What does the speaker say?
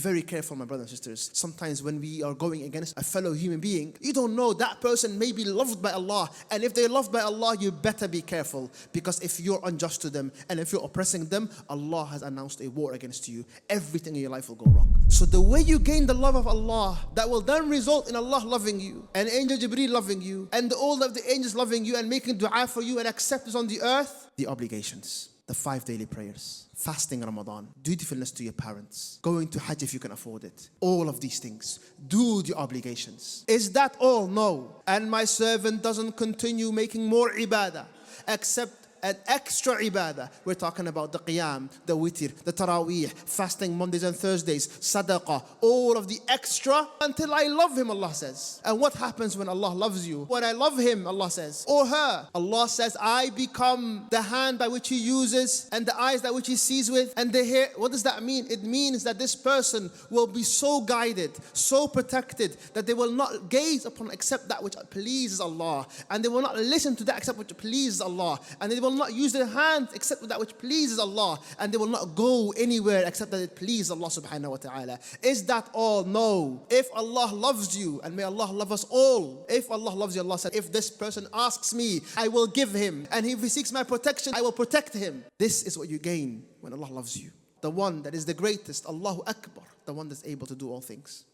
very careful, my brothers and sisters. Sometimes when we are going against a fellow human being, you don't know that person may be loved by Allah. And if they're loved by Allah, you better be careful. Because if you're unjust to them and if you're oppressing them, Allah has announced a war against you. Everything in your life will go wrong. So the way you gain the love of Allah, that will then result in Allah loving you, and Angel Jibreel loving you, and all of the angels loving you and making dua for you and acceptance on the earth. The obligations. The 5 daily prayers, fasting Ramadan, dutifulness to your parents, going to Hajj if you can afford it. All of these things. Do the obligations. Is that all? No. And my servant doesn't continue making more ibadah except an extra ibadah. We're talking about the qiyam, the witr, the taraweeh, fasting Mondays and Thursdays, sadaqah, all of the extra until I love him, Allah says. And what happens when Allah loves you? When I love him, Allah says, or her, Allah says, I become the hand by which he uses and the eyes by which he sees with and the hair. What does that mean? It means that this person will be so guided, so protected that they will not gaze upon except that which pleases Allah, and they will not listen to that except which pleases Allah, and they will not use their hands except that which pleases Allah, and they will not go anywhere except that it pleases Allah subhanahu wa ta'ala. Is that all? No. If Allah loves you, and may Allah love us all, if Allah loves you, Allah said, if this person asks me, I will give him, and if he seeks my protection, I will protect him. This is what you gain when Allah loves you. The one that is the greatest, Allahu Akbar, the one that's able to do all things.